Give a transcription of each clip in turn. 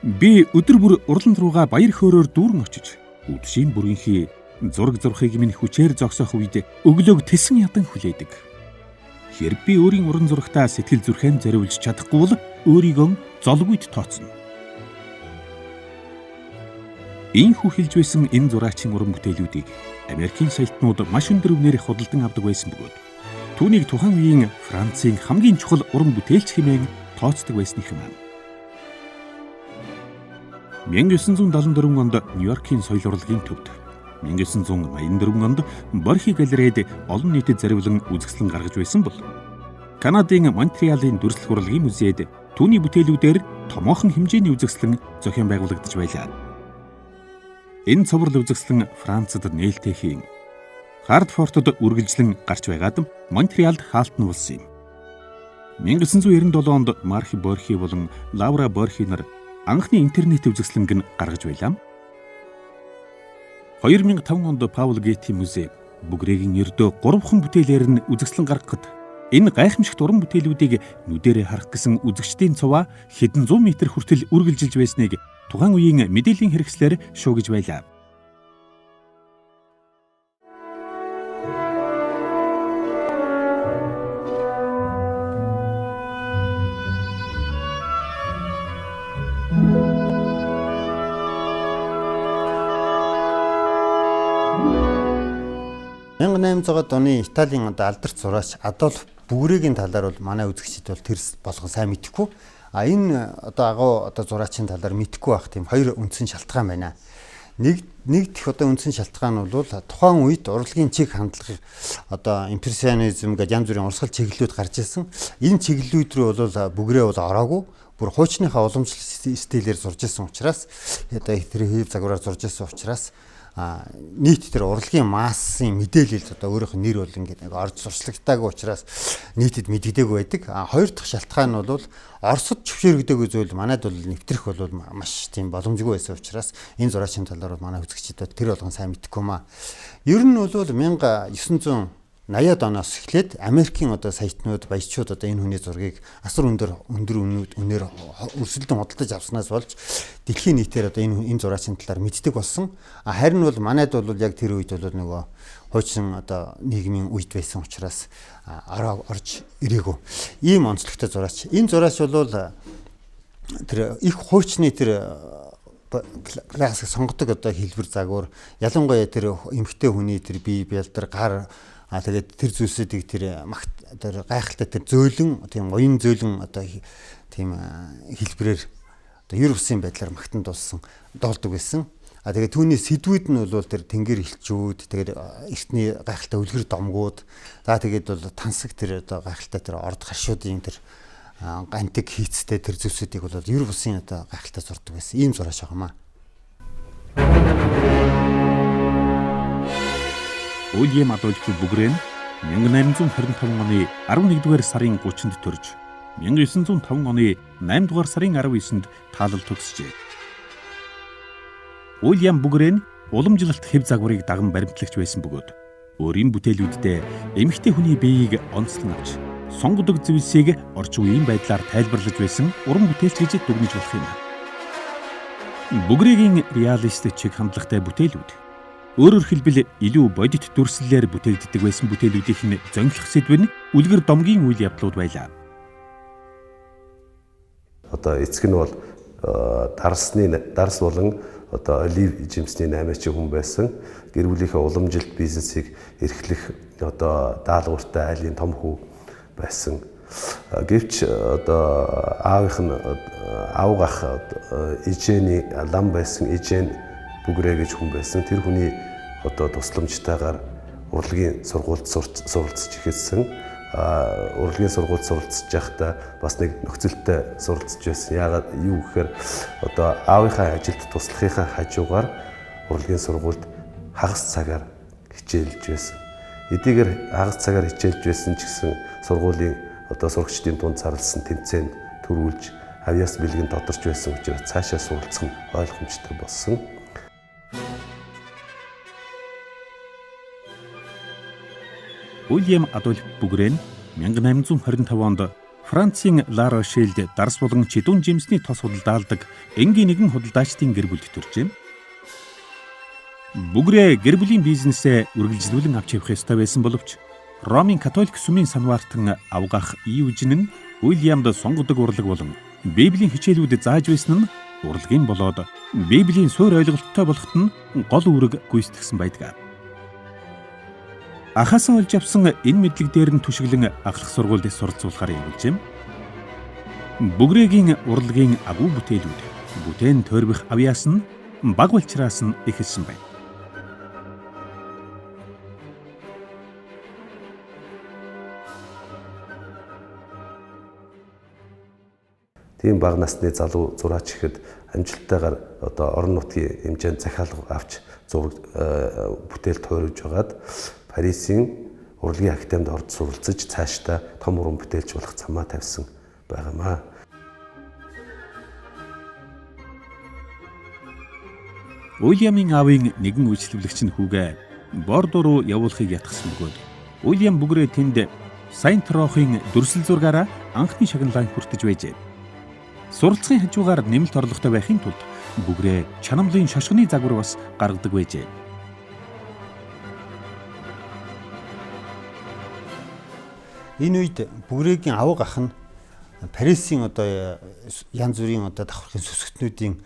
Би өдөр бүр урланд руугаа баяр хөөрөөр дүүрэн очиж, үдшийн бүрийнхээ зураг зурхыг минь хүчээр зогсоох үед өглөөг тэсэн ядан хүлээдэг. Хэрэг би өөрийн уран зурагтаа сэтгэл зүрхэн зориулж чадахгүй бол өөрийгөө золгүйд тооцно. Ийхүү хэлж байсан энэ зураачийн уран бүтээлүүдийг Америкийн саялтнууд маш өндөр үнээр худалдан авдаг байсан бөгөөд түүнийг тухайн үеийн Францын хамгийн чухал уран бүтээлч хэмээн тооцдог байсных юм. 1974 онд Нью-Йоркийн соёл урлагийн төвд, 1984 онд Борхи галерейд олон нийтэд зориулан үзэсгэлэн гаргаж байсан бол Канадын Монтреалийн дүрслэх урлагийн музейд түүний бүтээлүүдээр томоохон хэмжээний үзэсгэлэн зохион байгуулагдаж байлаа. Энэ цовруул үзэсгэлэн Францад нээлттэйхийн Хардфортод үргэлжлэн гарч байгаад Монтреалд хаалтан болсон юм. 1997 онд Марк Борхи болон Лаура Борхи нар анхны интернет үзэсгэлэнг нь гаргаж байлаа. 2005 онд Паул Гетти музей Бougueréгийн ердөө 3хан бүтээлээр нь үзэсгэлэн гаргахад энэ гайхамшигт уран бүтээлүүдийг нүдэрээ харах гэсэн үзэгчдийн цуваа хэдэн 100 м хүртэл үргэлжилж байсныг тухайн үеийн мэдээллийн хэрэгслэр шуугиж байлаа. оны Италийн алдарт зураач Адольф Бougueréгийн талаар бол манай үзэгчид бол тэр болгон сайн мэдэхгүй. Энэ агуу зураачийн талаар мэдэхгүй байх тийм хоёр үндсэн шалтгаан байна. Нэг дэх үндсэн шалтгаан нь бол тухайн үед урлагийн чиг хандлага импрессионизм гэдэг янз бүрийн урсгал чиглэлүүд гарч ирсэн. Энэ чиглэлүүд рүү бол Bouguereau бол ороогүй. Бүр хуучныхаа уламжлал стилээр зурж ирсэн учраас тэр хэв загвараар зурж ирсэн учраас нийт тэр урлагийн массын мэдээлэл өөрийнх нь нэр бол ингээд орж сурчлагтаагүй учраас нийтэд мэддэггүй байдаг. Хоёр дахь шалтгаан нь бол Оросд зөвшөөрөгдөөгүй зүйл манайд бол нэвтрэх бол маш тийм боломжгүй байсан учраас энэ зураачийн талаар манай үзэгчид тэр болгон сайн мэдэхгүй маа. Ер нь бол 1980-ад оноос эхлээд Америкийн саятнууд, баячууд энэ хүний зургийг асар өндөр үнээр өрсөлдөн худалдаж авснаас болж дэлхийн нийтээр энэ зураачийн талаар мэддэг болсон. Харин бол манайд бол яг тэр үед бол нөгөө хуучин нийгмийн үед байсан учраас орж ирээгүй. Ийм онцлогтой зураач. Энэ зураач бол тэр их хуучны тэр классик сонгодог хэлбэр загвар, ялангуяа тэр эмэгтэй хүний тэр бие бэлдэр гар тэгээд тэр зүйлсүүдийг тэр гайхалтай тэр зөөлөн тийм уян зөөлөн тийм хэлбэрээр ер бусын байдлаар магтан доолдог байсан. Тэгээд түүний сэдвүүд нь бол тэр тэнгэр элчүүд, тэгээд эртний гайхалтай үлгэр домгууд, тэгээд бол тансаг тэр гайхалтай тэр орд гаршуудын тэр гантик хийцтэй тэр зүйлсүүдийг бол ер бусын гайхалтай зурдаг байсан. Ийм зураач байгаамаа. William-Adolphe Bouguereau 1825 оны 11-р сарын 30-нд төрж 1905 оны 8-р сарын 19-нд таалал төгсжээ. William Bouguereau уламжлалт хэв загварыг даган баримтлагч байсан бөгөөд өөрийн бүтээлүүддээ эмэгтэй хүний биеийг онцлон авч сонгодог зүйлсийг орчин үеийн байдлаар тайлбарлаж байсан уран бүтээлч гэж дүгнэж болох юм. Bougueréгийн реалист чиг хандлагатай бүтээлүүд өөрөөр хэлбэл илүү бодит дүрслэлээр бүтээгддэг байсан бүтээлүүдийнх нь зөнгөлөх сэдв нь үлгэр домгийн үйл явдлууд байлаа. Эцэг нь бол дарс болон олив жимсний 8-аач хүн байсан. Гэр бүлийнхээ уламжилт бизнесийг эрхлэх даалгавартай айлын том хүү байсан. Гэвч аавынх нь авгах Ижэний лам байсан Ижэн Bouguereau гэж хүн байсан. Тэр хүний тусламжтайгаар урлагийн сургуульд суралцж эхэлсэн. Урлагийн сургуульд суралцж байхдаа бас нэг нөхцөлтэй суралцж байсан. Яагаад юу гэхээр аавынхаа ажилд туслахынхаа хажуугаар урлагийн сургуульд хагас цагаар хичээлж байсан. Эдгээр хагас цагаар хичээлж байсан ч гэсэн сургуулийн сурагчдын дунд зарласан тэмцээнд төрүүлж авьяас бэлгэн тодорч байсан учраас цаашаа суралцах нь ойлгомжтой болсон. William-Adolphe Bouguereau 1825 онд Францын Ла Рошельд дарс болон чидүүн жимсний тос худалдаалдаг энгийн нэгэн худалдаачдын гэр бүлд төржээ. Бouguereau гэр бүлийн бизнесээ үргэлжлүүлэн авч явах ёстой байсан боловч Ромын католик сүмийн санваартан авгах Иужин нь Уильямд сонгодог урлаг болон Библийн хичээлүүд зааж байсан нь урлагийн болоод Библийн суур ойлголттой болоход нь гол үүрэг гүйцэтгсэн байдаг. Ахаасан олж авсан энэ мэдлэг дээр нь түшиглэн ахлах сургуульд суралцуулахаар явуулжээ. Bouguereau-гийн урлагийн агуу бүтээлүүд бүтээн тойрбих авьяас нь баг болчраас нь ихэлсэн байна. Тийм бага насны залуу зураач ихэд амжилттайгаар одоо орон нутгийн хэмжээнд захиалга авч зураг бүтээл тойрож байгаад Парисын урлагийн академид орж суралцаж цаашдаа том уран бүтээлч болох замаа тавьсан байгаамаа. Уильямын аавын нэгэн үйлчлүүлэгч нь хүүгээ Бордо руу явуулахыг ятгсан бөгөөд William Bouguereau тэнд Saint-Tropez-ийн дүрсэл зургаараа анхны шагналаа хүртэж байжээ. Суралцахын хажуугаар нэмэлт орлоготой байхын тулд Bouguereau чанамлын шошгоны загвар бас гаргадаг байжээ. Энэ үед Bouguereau-гийн авга ах нь Парисын одоо янз бүрийн одоо давхархын сүсгтнүүдийн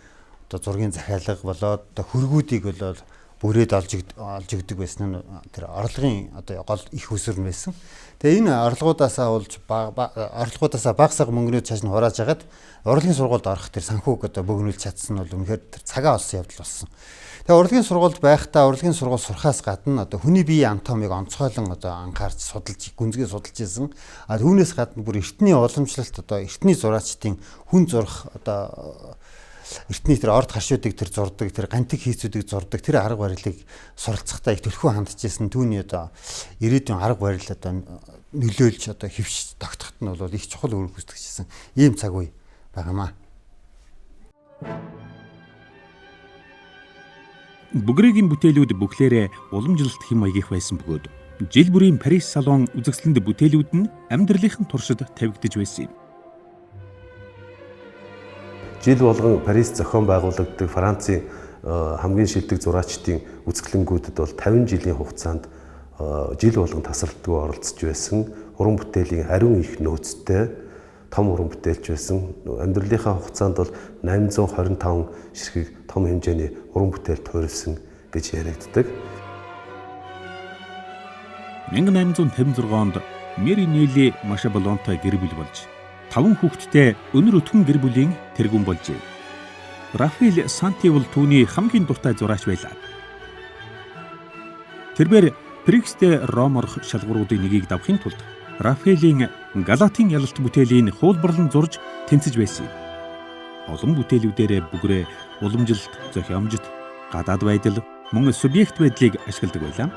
одоо зургийн захиалга болоод одоо хөргүүдийг болоод бүрээд олж өгдөг байсан нь тэр орлогын одоо гол их өсвөр нь байсан. Тэгээ энэ орлогуудаасаа багасаа мөнгнүүд цааш нь хурааж агаад урлагийн сургуульд орох тэр санхүүг одоо бөгнүүлж чадсан нь бол үнэхээр тэр цагаа олсон явдал болсон. Тэгээ урлагийн сургуульд байхдаа урлагийн сургууль сурахаас гадна одоо хүний биеийн анатомиг онцгойлон одоо анхаарч судалж гүнзгий судалж ирсэн. А түүнээс гадна бүр эртний уламжлалт одоо эртний зураачдын хүн зурх одоо эртний тэр орд харшуудыг тэр зурдаг, тэр гантик хийцүүдийг зурдаг, тэр арга барилыг суралцахдаа их төлхөө хандж ирсэн. Түүний одоо ирээдүйн арга барил одоо нөлөөлж одоо хөвч тогтоход нь бол их чухал үүрэг гүйцэтгэжсэн ийм цаг үе байгаамаа. Bouguereau-гийн бүтээлүүд бүхлээрээ уламжлалт хэм маягийнх байсан бөгөөд жил бүрийн Парис салон үзэсгэлэнд бүтээлүүд нь амьдралынхан туршид тавигдж байсан юм. Жил болгон Парис зохион байгуулагддаг Францын хамгийн шилдэг зураачдын үзэсгэлэнгүүдэд бол 50 жилийн хугацаанд жил болгон тасралтгүй оролцож байсан. Уран бүтээлийн ариун их нөөцтэй том уран бүтээлч байсан. Амьдралынхаа хугацаанд бол 825 ширхэг том хэмжээний уран бүтээл тойрсон гэж яригддаг. 1856 онд Мэри Нели Машабалонтой гэр бүл болж 5 хүүхэдтэй өнөр өтгөн гэр бүлийн тэргүүн болжээ. Рафаэль Санти бол түүний хамгийн дуртай зураач байлаа. Тэрээр Прикстэй Ром орох шалгууруудын нэгийг давахын тулд Рафаэлийн Галатын ялалт бүтээлийн хуулбарлан зурж тэнцэж байсан юм. Олон бүтээлүүдээр Bouguereau уламжилт, зохиомжит, гадаад байдал, мөн субъект байдлыг ашигладаг байлаа.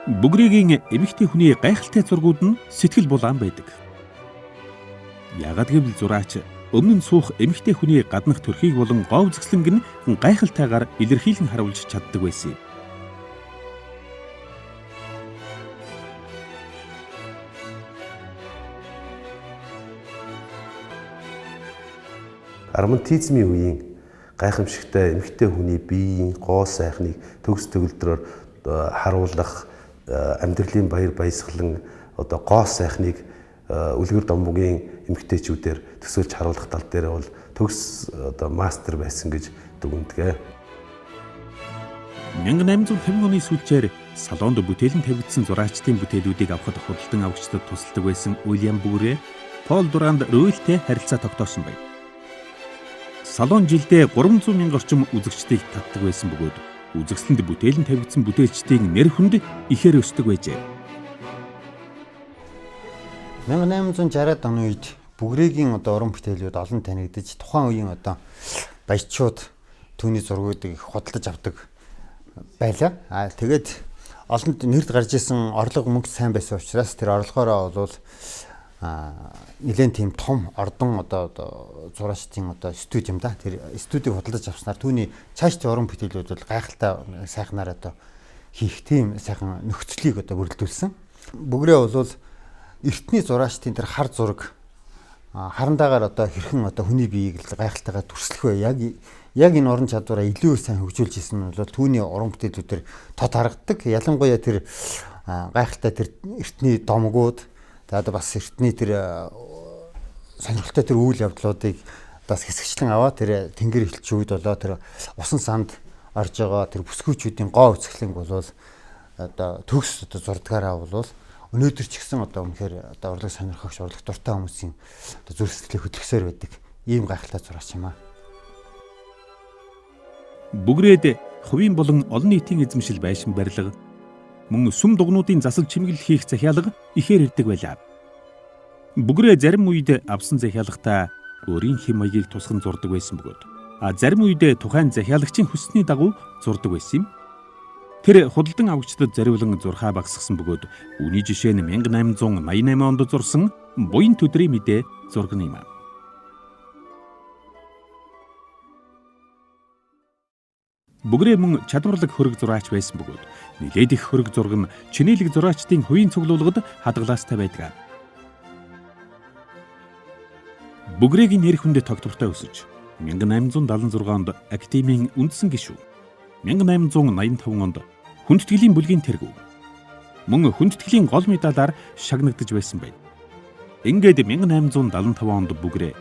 Bouguereau-гийн эмэгтэй хүний гайхалтай зургууд нь сэтгэл булаан байдаг. Яагад гэвэл зураач өмнө нь суух эмэгтэй хүний гаднах төрхийг болон гоо үзэсгэлэнг нь гайхалтайгаар илэрхийлэн харуулж чаддаг байсан юм. Романтизмын үеийн гайхамшигтай эмэгтэй хүний биеийн гоо сайхныг төгс төгөлдрөөр харуулах амьдралын баяр баясгалан одоо гоо сайхныг үлгэр домбогийн эмэгтэйчүүдээр төсөөлж харуулах тал дээр бол төгс одоо мастер байсан гэж дүгнэдэг. 1850 оны сүүлчээр салонд бүтээлэн тавигдсан зураачдын бүтээлүүдийг авахд худалдан авагчдад тусалдаг байсан William Bouguereau Пол Дуранд Руэлтэй харилцаа тогтоосон байна. Салон жилдээ 300 мянган орчим үзэгчдийг татдаг байсан бөгөөд үзэгсэлэнд бүтээлэн тавигдсан бүтээлчдийн нэр хүнд ихээр өсдөг байжээ. 1860-ад оны үед Bouguereau-гийн одоо уран бүтээлүүд олон танигдж тухайн үеийн одоо баячууд түүний зургуудыг худалдаж авдаг байлаа. Тэгээд олонд нэрд гарч исэн орлого мөнгө сайн байсан учраас тэр орлогоороо бол нэлээд тийм том ордон одоо зураачдын одоо студи юм да. Тэр студийг худалдаж авснаар түүний цаашдын уран бүтээлүүд бол гайхалтай сайхнаар одоо хийх тийм сайхан нөхцөлийг одоо бүрдүүлсэн. Bouguereau бол эртний зураачдын тэр хар зураг харандагаар одоо хэрхэн одоо хүний биеийг л гайхалтайгаар дүрслэх вэ? Яг энэ уран чадвараа илүү сайн хөгжүүлж исэн нь бол түүний уран бүтээлүүдээр тод харагддаг. Ялангуяа тэр гайхалтай тэр эртний домгууд тэгээд бас эртний тэр сонирхолтой тэр үйл явдлуудыг бас хэсэгчлэн аваа тэр тэнгэр элч үед болоо тэр усан санд орж байгаа тэр бүсгүйчүүдийн гоо үсгэлэнг болвол одоо төгс одоо зурдгаараа болвол өнөөдөр ч гэсэн одоо үнэхээр одоо урлаг сонирхогч урлаг дуртай хүмүүсийн одоо зүрх сэтгэлийг хөдөлгсээр байдаг ийм гайхалтай зураач юм аа. Бүгрээд хувийн болон олон нийтийн эзэмшил байшин барилга мөн сүм дугнуудын засал чимэглэл хийх захиалга ихээр ирдэг байлаа. Бүгрээ зарим үед авсан захиалгатаа өөрийн хэм маягийг тусган зурдаг байсан бөгөөд зарим үед тухайн захиалагчийн хүссний дагуу зурдаг байсан юм. Тэр худалдан авагчдад заривлан зурхаа багсгсан бөгөөд үүний жишээ нь 1888 онд зурсан буян төдрийн мэдээ зураг юм. Бүгрээ мөн чадварлаг хөрөг зураач байсан бөгөөд нэлээд их хөрөг зураг нь чинээлэг зураачдын хувийн цуглуулгад хадгалаастай байдаг. Бүгрээгийн нэр хүндээ тогтвортой өсөж 1876 онд академийн үндсэн гишүүн, 1885 онд хүндэтгэлийн бүлгийн тэргүү, мөн хүндэтгэлийн гол медалаар шагнагдж байсан байна. Ингээд 1875 онд Бүгрээ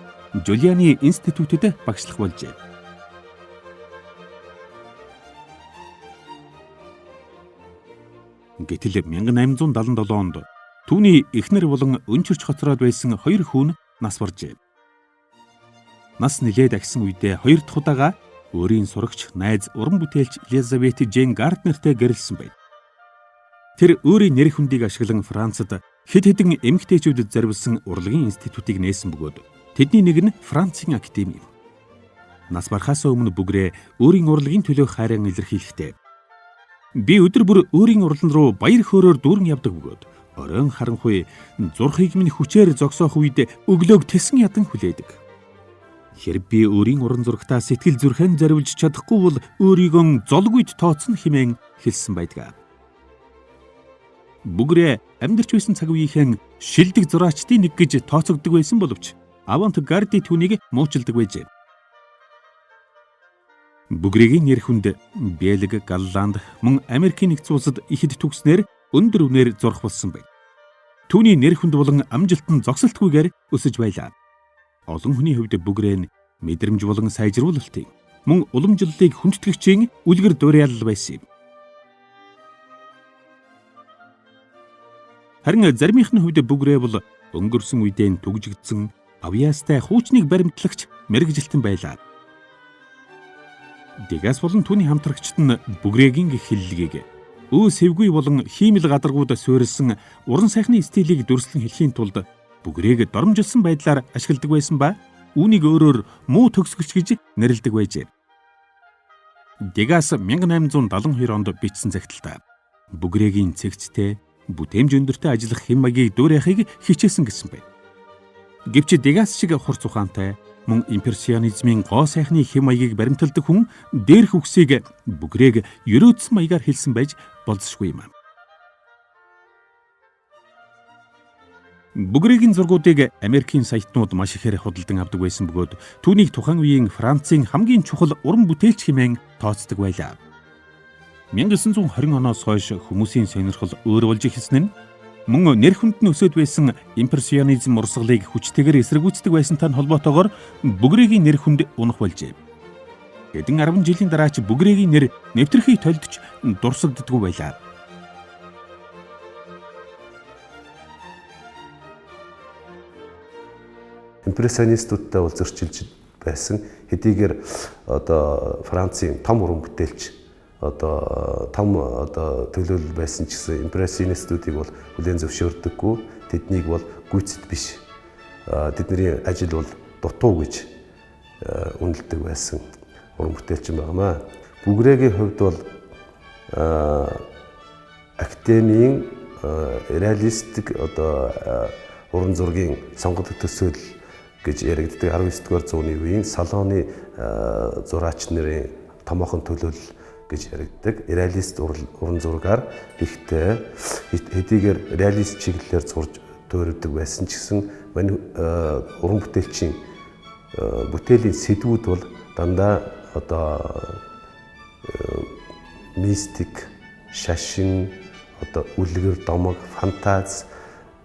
Жулианы институтэд багшлах болжээ. Гэтэл 1877 онд түүний эхнэр болон өнчөрч хоцроод байсан хоёр хүүн нас баржээ. Нас нэлээд агсан үедээ хоёр дахь удаага өөрийн сурагч найз уран бүтээлч Элизабет Жен Гарднертэй гэрэлсэн байна. Тэр өөрийн нэр хүндийг ашиглан Францад хэд хэдэн эмэгтэйчүүдэд зориулсан урлагийн институтыг нээсэн бөгөөд тэдний нэг нь Францын академи. Нас барахаас өмнө Бүгрээ өөрийн урлагийн төлөө хайран илэрхийлэхдээ би өдөр бүр өөрийн урлан руу баяр хөөрөөр дүүрэн явдаг бөгөөд оройн харанхуй зурхийг минь хүчээр зогсоох үед өглөөг тэсэн ядан хүлээдэг. Хэрэг би өөрийн уран зурагтаа сэтгэл зүрхэн зориулж чадахгүй бол өөрийгөө золгүйд тооцно хэмээн хэлсэн байдаг. Бүгрээ амьдарч байсан цаг үеийнхэн шилдэг зураачдын нэг гэж тооцогддог байсан боловч авангарди түүнийг муучилдаг байжээ. Бүгрээгийн нэр хүнд Бельги, Голланд, мөн Америкийн нэгдсэн улсад ихэд төгснээр өндөр үнээр зурх болсон байна. Түүний нэр хүнд болон амжилт нь зогсолтгүйгээр өсөж байлаа. Олон хүний хувьд Бүгрээ нь мэдрэмж болон сайжруулалтын, мөн уламжлалыг хүндэтгэгчийн үлгэр дуурайл байсан юм. Харин заримынхны хувьд Бүгрээ бол өнгөрсөн үедээ түгжигдсэн авьяастай хуучныг баримтлагч мэрэгжилтэн байлаа. Дэгээс болон түүний хамтрагчид нь Бүгрээгийн хэллэгийг сэвгүй болон хиймэл гадаргууд суурилсан уран сайхны стилийг дүрслэн хэлхийн тулд Бүгрээг доромжилсан байдлаар ашигладаг байсан ба үүнийг өөрөөр муу төгсгөлч гэж нэрлэдэг байжээ. Дэгээс 1872 онд бичсэн захидалтай Бүгрээгийн цэгцтэй бүтээмж өндөртэй ажиллах хэм маягийг дуурайхыг хичээсэн гэсэн байна. Гэвч Дэгээс шиг хурц ухаантай мөн импрессионизмын гоо сайхны хэм маягийг баримталдаг хүн дээрх үгсийг Бүгрээг ерөөдсөн маягаар хэлсэн байж болзошгүй юм. Бүгрээгийн зургуудыг Америкийн саятнууд маш ихээр худалдан авдаг байсан бөгөөд түүнийг тухайн үеийн Францын хамгийн чухал уран бүтээлч хэмээн тооцдог байлаа. 1920 оноос хойш хүмүүсийн сонирхол өөр болж эхэлсэн нь мөн нэр хүнд нь өсөд байсан импрессионизм урсгалыг хүчтэйгээр эсэргүүцдэг байсантай холбоотойгоор Бүгрээгийн нэр хүнд унах болжээ. Хэдэн 10 жилийн дараа ч Бүгрээгийн нэр нэвтрхий толдож дурсагддаггүй байлаа. Импрессионистуудтай бол зөрчилж байсан хэдийгээр одоо Францын том уран бүтээлч том төлөөлөл байсан ч гэсэн импрессионистуудыг бол хүлээн зөвшөөрдөггүй. Тэднийг бол гүйцэд биш. Тэдний ажил бол дутуу гэж үнэлдэг байсан уран бүтээлч юм байна. Бүгрээгийн хувьд бол академийн реалистик уран зургийн сонгогдох төсөөлөл гэж яригддаг 19-р зууны үеийн салооны зураач нарын томоохон төлөөлөл гэж яригддаг. Реалист уран зургаар ихтэй хэдийгээр реалист чиглэлээр дуурайдаг байсан ч гэсэн манай уран бүтээлчийн бүтээлийн сэдвүүд бол дандаа одоо мистик, шашин, одоо үлгэр, домог, фантаз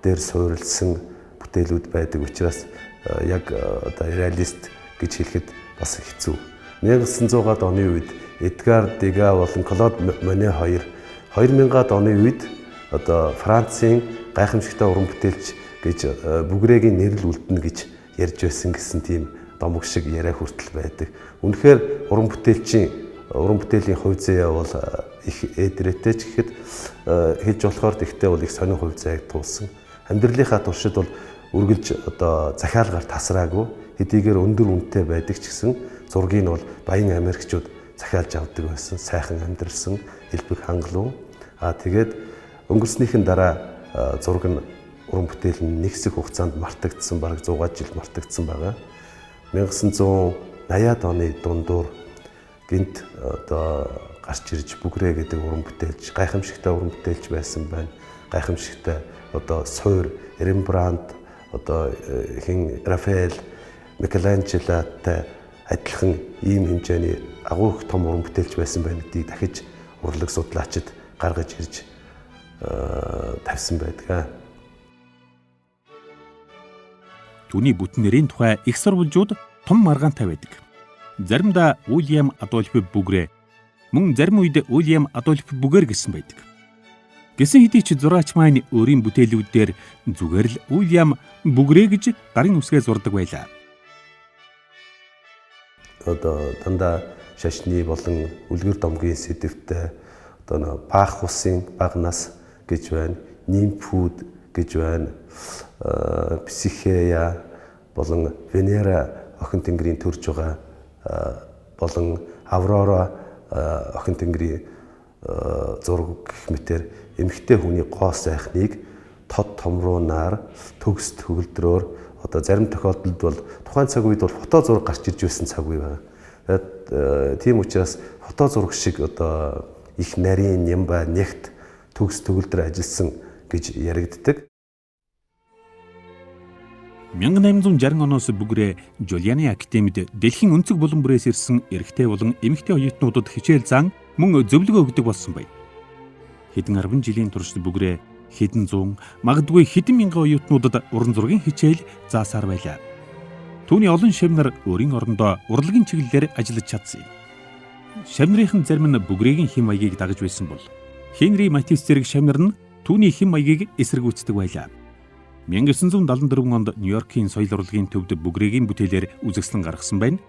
дээр суурилсан бүтээлүүд байдаг учраас яг одоо реалист гэж хэлэхэд бас хэцүү. 1900-аад оны үед Эдгар Дега болон Клод Моне хоёр 2000-аад оны үед одоо Францын гайхамшигтай уран бүтээлч гэж Бougueréгийн нэрэл үлдэнэ гэж ярьж байсан гэсэн тийм домог шиг яриа хүртэл байдаг. Үнэхээр уран бүтээлийн хувь заяа бол их эдрэттэй ч гэхэд хэлж болохоор тэгтээ бол их сонин хувь заяаг туулсан. Амьдралынхаа туршид бол үргэлж одоо захиалгаар тасраагүй хэдийгээр өндөр үнэтэй байдаг ч гэсэн зургийг нь бол баян Америкчууд захиалж авдаг байсан. Сайхан амьдрсан, элбэг хангалуун. Тэгээд өнгөрснийхэн дараа зураг нь уран бүтээл нь нэгсэх хугацаанд мартагдсан, бараг 100 жил мартагдсан байгаа. 1980-аад оны дундуур гинт одоо гарч ирж Bouguereau гэдэг уран бүтээлч, гайхамшигтай уран бүтээлч байсан байна. Гайхамшигтай одоо суур, Рембрандт, одоо Рафаэл, Микеланжелотой адилхан ийм хэмжээний агуу их том уран бүтээлч байсан байна гэдгийг дахиж урлаг судлаачид гаргаж ирж тавьсан байдаг. Түүний бүтэн нэрийн тухай их сурвалжууд том маргаантай байдаг. Заримдаа William-Adolphe Bouguereau, мөн зарим үед William-Adolphe Bouguereau гэсэн байдаг. Гэсэн хэдий ч зураач маань өөрийн бүтээлүүдээр зүгээр л William Bouguereau гэж гарын үсгээ зурдаг байлаа. Одоо дандаа шашны болон үлгэр домгийн сэдвтэй одоо баах усын багнаас гэж байна, нимфүүд гэж байна, психея болон Венера охин тэнгэрийн төрж байгаа болон Аврора охин тэнгэрийн зураг гэх мэтэр эмэгтэй хүний гоо сайхныг тод томруунаар төгс төгөлдрөөр одоо зарим тохиолдолд бол тухайн цаг үед бол фото зураг гарч ирж байсан цаг үе байна. Тийм учраас фото зураг шиг одоо их нарийн нямба нягт төгс төгөлдөр ажилласан гэж яригддаг. 1860 оноос Bouguereau Жулианы академид дэлхийн өнцөг булан бүрээс ирсэн эрэгтэй болон эмэгтэй оюутнуудад хичээл заан мөн зөвлөгөө өгдөг болсон байна. Хэдэн 10 жилийн турш Bouguereau хэдэн зуун, магадгүй хэдэн мянган оюутнуудад уран зургийн хичээл заасаар байлаа. Түүний олон шавнар өөрийн орондоо урлагийн чиглэлээр ажиллаж чадсан юм. Шавнырын зарим нь Bougueréгийн хэм маягийг дагаж байсан бол Хенри Матис зэрэг шавнар нь түүний хэм маягийг эсэргүүцдэг байлаа. 1974 онд Нью-Йоркийн соёл урлагийн төвд Bougueréгийн бүтээлээр үзэсгэлэн гаргасан байна.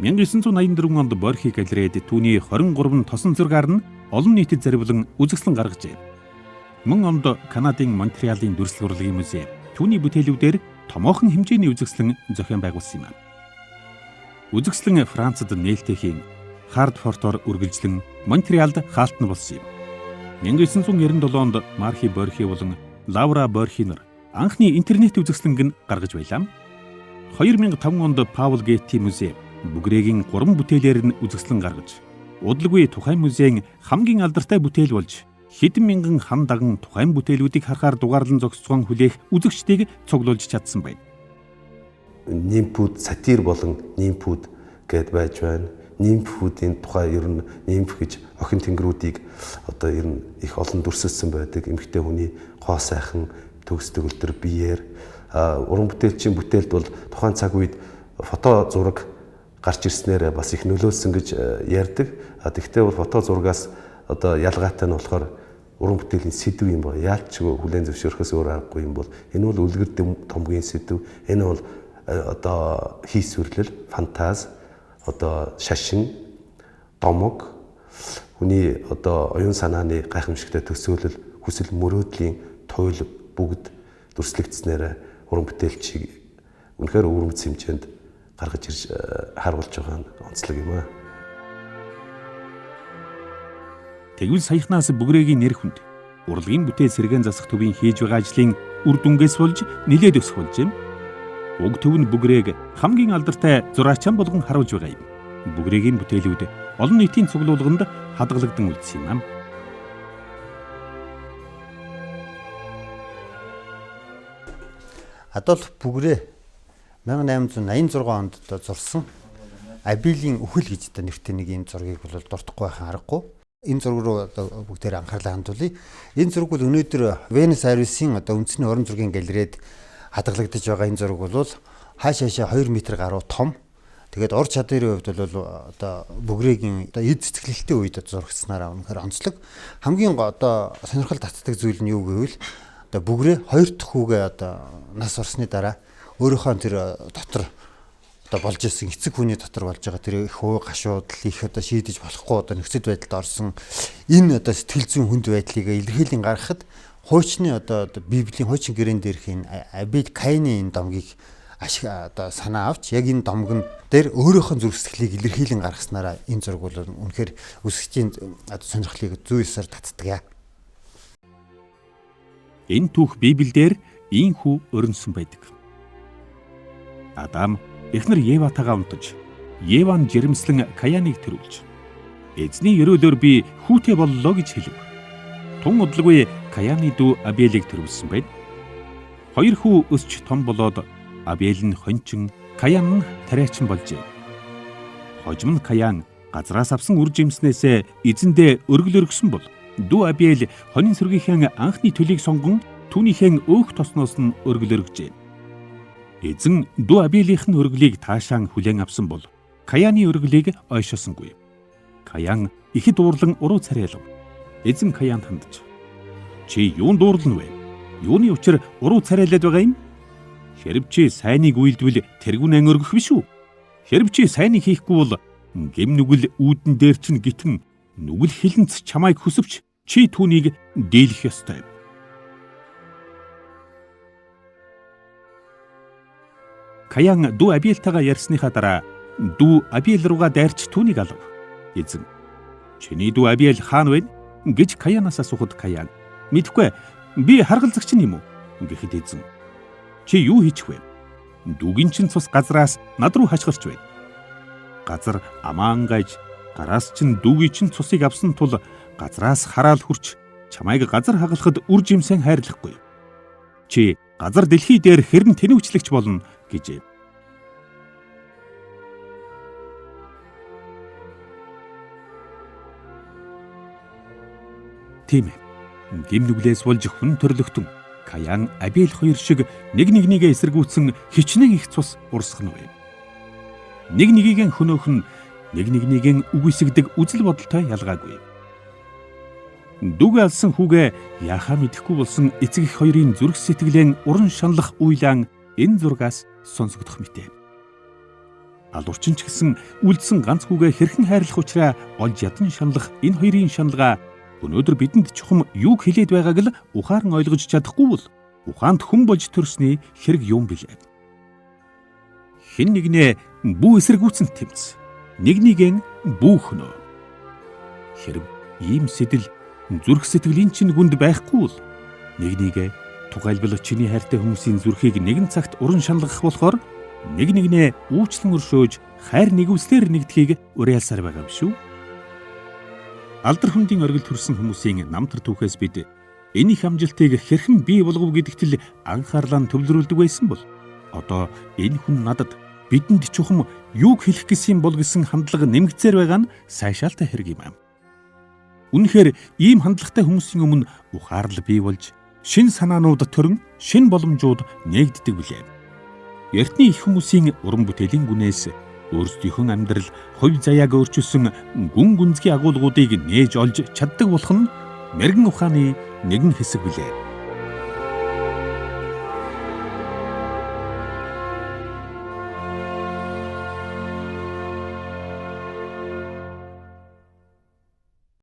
1984 онд Борхи галерейд түүний 23 тосон зургаар нь олон нийтэд зориулан үзэсгэлэн гаргажээ. Мөн онд Канадын Монтреалийн дүрслэг урлагийн музей түүний бүтээлүүдээр томоохон хэмжээний үзэсгэлэн зохион байгуулсан юм. Үзэсгэлэн Францад нээлттэйхийн Хардфортоор үргэлжлэн Монтреалд хаалтна болсон юм. 1997 онд Мархи Борхи болон Лаура Борхи нар анхны интернет үзэсгэлэнг нь гаргаж байлаа. 2005 онд Паул Гетти музей Bougueréгийн 3 бүтээлээр нь үзэсгэлэн гаргаж, удалгүй тухайн музейн хамгийн алдартай бүтээл болж хэдэн мянган хан даган тухайн бүтээлүүдийг харахаар дугаарлан зохицгон хүлээх үзэгчдийг цуглуулж чадсан байна. Нимфүүд, сатир болон нимфүүд гэд байж байна. Нимфүүдийн тухай ер нь нимф гэж охин тэнгэрүүдийг одоо ер нь их олон дүрсэлсэн байдаг. Эмэгтэй хүний гоо сайхан төгс төгөлдөр биеэр уран бүтээлчийн бүтээлд бол тухайн цаг үед фото зураг гарч ирснээр бас их нөлөөлсөн гэж ярьдаг. Тэгвэл бол фото зургаас одоо ялгаатай нь болохоор уран бүтээлийн сэдв юм ба яалчгүй хүлээн зөвшөөрөхөөс өөр аргагүй юм бол энэ бол үлгэр домгийн сэдв, энэ бол одоо хийсвэрлэл, фантаз, одоо шашин, домог, хүний одоо оюун санааны гайхамшигтай төсөөлөл, хүсэл мөрөөдлийн туйл бүгд дүрслэгдснээр уран бүтээлчийг үнэхээр өвөрмөц хэмжээнд гаргаж ирж харуулж байгаа нь онцлог юм аа. Тэгвэл саяхнаас Bougueréгийн нэр хүнд урлагийн бүтээл сэргээн засах төвийн хийж байгаа ажлын үр дүнгээс болж нилээд өсөх болжээ. Уг төв нь Bougueréг хамгийн алдартай зураачаан болгон харуулж байгаа юм. Bougueréгийн бүтээлүүд олон нийтийн цуглуулганд хадгалагдсан үлдсэн юм. Адольф Бouguereau 1886 онд одоо зурсан Абелийн үхэл гэж одоо нэртэй нэг энэ зургийг бол дуртахгүй байхын аргагүй. Энэ зураг руу одоо бүгдээр анхаарлаа хандуулъя. Энэ зураг бол өнөөдөр Венес Айрисын одоо үндэсний уран зургийн галерейд хадгалагдаж байгаа энэ зураг бол хаашаашаа 2 м гаруй том. Тэгээд ур чадрын хувьд бол одоо Bouguereau-гийн одоо эд цэцгэлэлтийн үед зурагцсанараа үнэхээр онцлог. Хамгийн одоо сонирхол татдаг зүйл нь юу гэвэл одоо Bouguereau 2 дахь хүүгээ одоо нас орсны дараа өөрийнхөө тэр дотор одоо болж исэн эцэг хүний дотор болж байгаа тэр их уу гашууд их одоо шийдэж болохгүй одоо нөхцөл байдалд орсон энэ одоо сэтгэл зүйн хүнд байдлыг илэрхийлэн гаргахад хуучны одоо Библийн хуучин гэрэн дээрх энэ Абель Каины энэ домгийг одоо санаа авч яг энэ домгон дээр өөрийнхөө зүрх сэтгэлийг илэрхийлэн гаргаснараа энэ зураг бол үнэхээр үсгчийн одоо сонирхлыг зүй ёсоор татдаг. Энэ түүх Библиэлд ийхүү өрнөсөн байдаг. Адам эхнэр Еватайгаа унтаж, Еван жирэмслэн Каяныг төрүүлж, эзний өрөөлөөр би хүүтэй боллоо гэж хэлв. Тун удалгүй Каяны дүү Абелийг төрүүлсэн байна. Хоёр хүү өсч том болоод Абель нь хончин, Каян нь тариачин болжээ. Хожим нь Каян газраас авсан үр жимснээсээ эзэндээ өргөл өргөсөн бол дүү Абель хонин сүргийнхээ анхны төлийг сонгон түүнийхээ өөх тосноос нь өргөл өргөжээ. Эзэн дүү Абелийнх нь өргөлийг таашаан хүлээн авсан бол Каяны өргөлийг ойшоосонгүй. Каян ихэд дуурлан уруу царайлав. Эзэн Каянд хандж, чи юунд дуурлана вэ? Юуны учир уруу царайлаад байгаа юм? Хэрв чи сайныг үйлдвэл тэргүүнэн өргөх биш үү? Хэрв чи сайныг хийхгүй бол гэм нүгэл үүдэн дээр чинь гитэн нүгэл хилэнц чамайг хүсвч чи түүнийг дийлэх ёстой. Каян дүү Абельтайгаа ярьсныхаа дараа дүү Абель руугаа дайрч түүнийг алав. Эзэн, чиний дүү Абель хаана вэ гэж Каянаас асуухад Каян, мэдхгүй, би харгалзагч юм уу гэхэд эзэн, чи юу хийчих вэ? Дүүгийн чин цус газраас над руу хашгирч байна. Газар амаан гайж, гараас чин дүүгийн чин цусыг авсан тул газраас хараал хурч чамайг газар хагалахад үр жимсэн хайрлахгүй. Чи газар дэлхий дээр хэрн тэнүүчлэгч болно гэжээ. Тийм ээ. Гэм нүглээс болж хүн төрлөختөн Каян Абель хоёр шиг нэг нэгнийгээ эсэргүүцсэн хичнээн их цус урсгах нь вэ. Нэг нэгийгэн хөнөөх нь нэг нэгнийгэн үгүйсгдэг үзэл бодолтой ялгаагүй. Дүүгээ алсан хүүгээ яхаа мэдэхгүй болсон эцэг их хоёрын зүрх сэтгэлэн уран шаналх уйлаан энэ зургаас сонсогдох мэт. Алуурчин ч гэсэн үлдсэн ганц хүүгээ хэрхэн хайрлах учраа олж ядан шаналх энэ хоёрын шаналгаа өнөөдөр бидэнд чухам юуг хэлээд байгааг л ухаан ойлгож чадахгүй бол ухаанд хүн болж төрсний хэрэг юм билээ. Хэн нэгнээ бүү эсэргүүцэн тэмц, нэгнийгэн бүү хөнөө. Хэрэг ийм сэтэл зүрх сэтгэлийн чинь гүнд байхгүй бол нэгнийгээ тугайлбал чиний хайртай хүмүүсийн зүрхийг нэгэн цагт уран шаналгах болохоор нэг нэгнээ уучлан өршөөж хайр нэгүслэр нэгдэхийг уриалсаар байгаа биш үү? Алдар хүндийн оргил төрсэн хүмүүсийн намтар түүхээс бид энэ их амжилтыг хэрхэн бий болгов гэдэгт л анхаарлаа төвлөрүүлдэг байсан бол одоо энэ хүн надад бидэнд чухам юуг хэлэх гэсэн бол гэсэн хандлага нэмэгцээр байгаа нь сайшаалтай хэрэг юм аа. Үнэхээр ийм хандлагатай хүмүүсийн өмнө ухаарл бий болж шин санаанууд төрөн шин боломжууд нээгддэг билээ. Эртний их хүмүүсийн уран бүтээлийн гүнээс өөрсдийнхөө амьдрал хувь заяаг өөрчилсөн гүн гүнзгий агуулгуудыг нээж олж чаддаг болох нь мэрэгэн ухааны нэгэн хэсэг билээ.